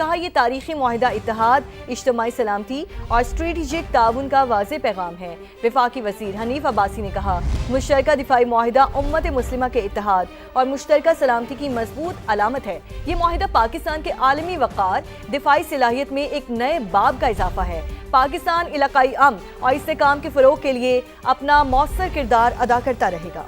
کہا یہ تاریخی معاہدہ اتحاد، اجتماعی سلامتی اور اسٹریٹجک تعاون کا واضح پیغام ہے۔ وفاقی وزیر حنیف عباسی نے کہا مشترکہ دفاعی معاہدہ امت مسلمہ کے اتحاد اور مشترکہ سلامتی کی مضبوط علامت ہے۔ یہ معاہدہ پاکستان کے عالمی وقار، دفاعی صلاحیت میں ایک نئے باب کا اضافہ ہے۔ پاکستان علاقائی امن اور استحکام کے فروغ کے لیے اپنا مؤثر کردار ادا کرتا رہے گا۔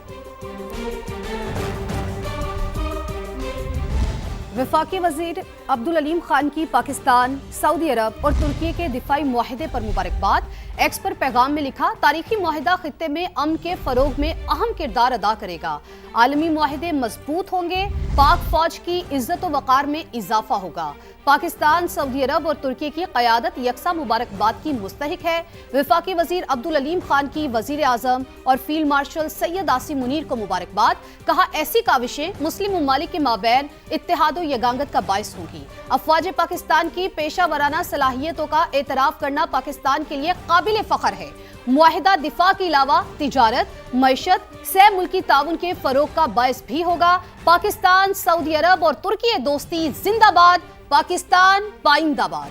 وفاقی وزیر عبدالعلیم خان کی پاکستان، سعودی عرب اور ترکی کے دفاعی معاہدے پر مبارکباد۔ ایکس پر پیغام میں لکھا تاریخی معاہدہ خطے میں امن کے فروغ میں اہم کردار ادا کرے گا۔ عالمی معاہدے مضبوط ہوں گے، پاک فوج کی عزت و وقار میں اضافہ ہوگا۔ پاکستان، سعودی عرب اور ترکی کی قیادت یکساں مبارکباد کی مستحق ہے۔ وفاقی وزیر عبدالعلیم خان کی وزیر اعظم اور فیلڈ مارشل سید عاصم منیر کو مبارکباد۔ کہا ایسی کاوشیں مسلم ممالک کے مابین اتحاد و یگانگت کا باعث ہوں گی۔ افواج پاکستان کی پیشہ ورانہ صلاحیتوں کا اعتراف کرنا پاکستان کے لیے قابل فخر ہے۔ معاہدہ دفاع کے علاوہ تجارت، معیشت، سہ ملکی تعاون کے فروغ کا باعث بھی ہوگا۔ پاکستان، سعودی عرب اور ترکی دوستی زندہ باد، پاکستان پائندہ باد۔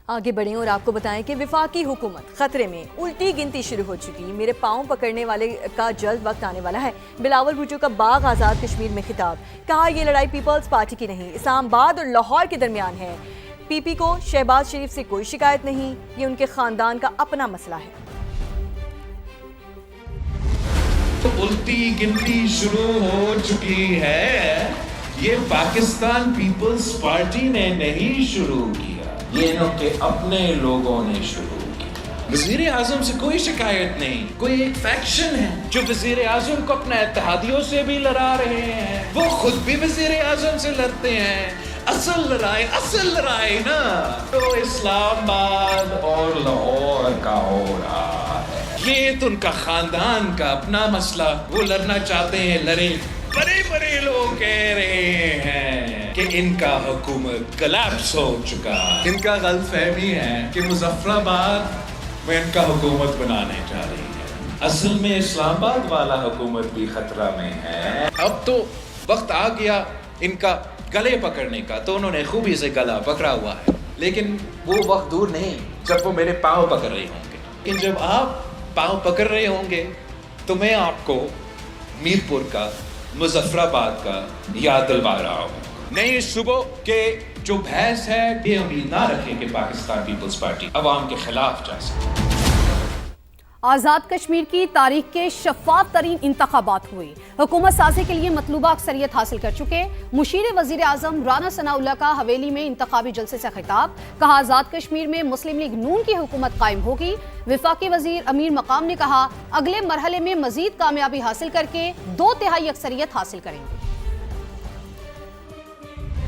آگے بڑھیں اور آپ کو بتائیں کہ وفاقی حکومت خطرے میں، الٹی گنتی شروع ہو چکی۔ میرے پاؤں پکڑنے والے کا جلد وقت آنے والا ہے۔ بلاول بھٹو کا باغ آزاد کشمیر میں خطاب۔ کہا یہ لڑائی پیپلز پارٹی کی نہیں، اسلام آباد اور لاہور کے درمیان ہے۔ پی پی کو شہباز شریف سے کوئی شکایت نہیں، یہ ان کے خاندان کا اپنا مسئلہ ہے۔ الٹی گنتی شروع ہو چکی ہے، یہ پاکستان پیپلز پارٹی نے نہیں شروع کیا، یہ انہوں کے اپنے لوگوں نے شروع کیا۔ وزیر اعظم سے کوئی شکایت نہیں، کوئی ایک فیکشن ہے جو وزیر اعظم کو اپنے اتحادیوں سے بھی لڑا رہے ہیں، وہ خود بھی وزیر اعظم سے لڑتے ہیں۔ اصل لڑائی نا تو اسلام آباد اور لاہور کا ہو رہا ہے۔ یہ تو ان کا خاندان کا اپنا مسئلہ، وہ لڑنا چاہتے ہیں لڑیں۔ بڑے لوگ کہہ رہے ہیں کہ ان کا حکومت کلیپس ہو چکا، ان کا غلط فہمی ہے کہ مظفر آباد میں ان کا حکومت بنانے جا رہی ہے۔ اصل میں اسلام آباد والا حکومت بھی خطرہ میں ہے۔ اب تو وقت آ گیا ان کا گلے پکڑنے کا، تو انہوں نے خوبی سے گلا پکڑا ہوا ہے، لیکن وہ وقت دور نہیں جب وہ میرے پاؤں پکڑ رہے ہوں گے۔ لیکن جب آپ پاؤں پکڑ رہے ہوں گے تو میں آپ کو میرپور کا، مظفر آباد کا یاد دلوا رہا ہوں۔ نئی صبح کے جو بحث ہے، یہ امید نہ رکھیں کہ پاکستان پیپلز پارٹی عوام کے خلاف جا سکے۔ آزاد کشمیر کی تاریخ کے شفاف ترین انتخابات ہوئے، حکومت سازی کے لیے مطلوبہ اکثریت حاصل کر چکے۔ مشیر وزیر اعظم رانا ثناء اللہ کا حویلی میں انتخابی جلسے سے خطاب۔ کہا آزاد کشمیر میں مسلم لیگ نون کی حکومت قائم ہوگی۔ وفاقی وزیر امیر مقام نے کہا اگلے مرحلے میں مزید کامیابی حاصل کر کے 2/3 اکثریت حاصل کریں گے۔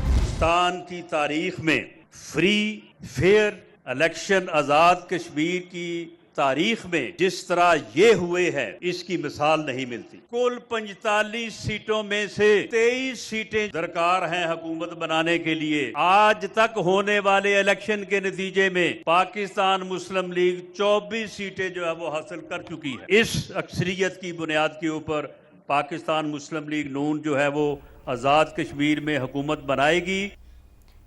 پاکستان کی تاریخ میں free fair election Azad Kashmir کی تاریخ میں جس طرح یہ ہوئے ہیں، اس کی مثال نہیں ملتی۔ کل 45 سیٹوں میں سے 23 سیٹیں درکار ہیں حکومت بنانے کے لیے۔ آج تک ہونے والے الیکشن کے نتیجے میں پاکستان مسلم لیگ 24 سیٹیں جو ہے وہ حاصل کر چکی ہے۔ اس اکثریت کی بنیاد کے اوپر پاکستان مسلم لیگ نون جو ہے وہ آزاد کشمیر میں حکومت بنائے گی۔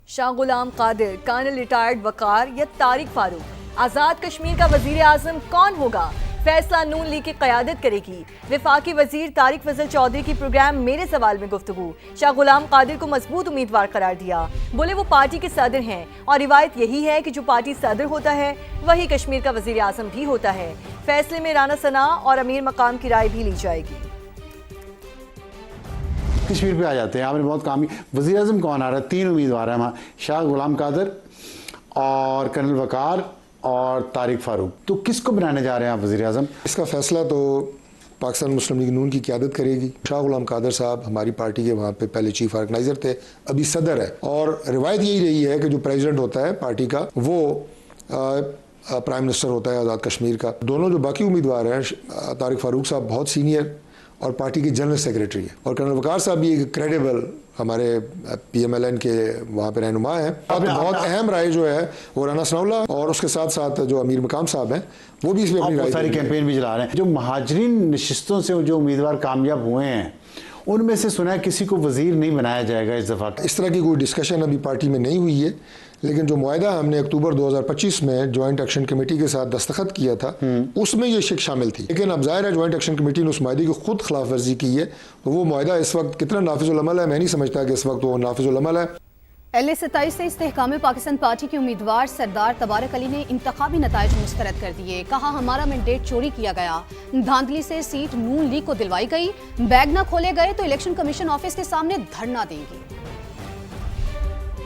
شاہ غلام قادر، کرنل ریٹائرڈ وقار یا طارق فاروق، آزاد کشمیر کا وزیر اعظم کون ہوگا؟ فیصلہ نون لیگ کی قیادت کرے گی۔ وفاقی وزیر طارق فضل چودھری کی پروگرام میرے سوال میں گفتگو۔ شاہ غلام قادر کو مضبوط امیدوار قرار دیا، بولے وہ پارٹی کے صدر ہیں اور روایت یہی ہے کہ جو پارٹی صدر ہوتا ہے وہی کشمیر کا وزیر اعظم بھی ہوتا ہے۔ فیصلے میں رانا ثناء اور امیر مقام کی رائے بھی لی جائے گی۔ کشمیر پہ آ جاتے ہیں، آپ نے بہت کام وزیر اعظم کون آ رہا ہے؟ 3 امیدوار ہیں وہاں، شاہ غلام قادر اور کرنل وقار اور طارق فاروق۔ تو کس کو بنانے جا رہے ہیں آپ وزیر اعظم؟ اس کا فیصلہ تو پاکستان مسلم لیگ نون کی قیادت کرے گی۔ شاہ غلام قادر صاحب ہماری پارٹی کے وہاں پہ پہلے چیف آرگنائزر تھے، ابھی صدر ہے، اور روایت یہی رہی ہے کہ جو پریزیڈنٹ ہوتا ہے پارٹی کا وہ پرائم منسٹر ہوتا ہے آزاد کشمیر کا۔ دونوں جو باقی امیدوار ہیں، طارق فاروق صاحب بہت سینئر اور پارٹی کے جنرل سیکریٹری ہیں، اور کرنل وقار صاحب بھی ایک کریڈیبل ہمارے پی ایم ایل این کے وہاں پہ رہنما ہیں۔ اب بہت اہم رائے جو ہے وہ رانا ثناء اللہ اور اس کے ساتھ ساتھ جو امیر مقام صاحب ہیں وہ بھی اس میں اپنی رائے ساری کیمپین بھی چلا رہے ہیں۔ جو مہاجرین نشستوں سے جو امیدوار کامیاب ہوئے ہیں ان میں سے سنا ہے کسی کو وزیر نہیں بنایا جائے گا اس دفعہ. اس طرح کی کوئی ڈسکشن ابھی پارٹی میں نہیں ہوئی ہے، لیکن جو معاہدہ ہم نے اکتوبر 2025 میں جوائنٹ ایکشن کمیٹی کے ساتھ دستخط کیا تھا اس میں یہ شک شامل تھی. لیکن اب ظاہر ہے جوائنٹ ایکشن کمیٹی نے اس معاہدے کی خود خلاف ورزی کی ہے، تو وہ معاہدہ اس وقت کتنا نافذ العمل ہے میں نہیں سمجھتا کہ اس وقت وہ نافذ العمل ہے. LA27 سے استحکام پاکستان پارٹی کے امیدوار سردار تبارک علی نے انتخابی نتائج مسترد کر دیے. کہا ہمارا مینڈیٹ چوری کیا گیا، دھاندلی سے سیٹ نون لیگ کو دلوائی گئی، بیگ نہ کھولے گئے تو الیکشن کمیشن آفس کے سامنے دھرنا دیں گے.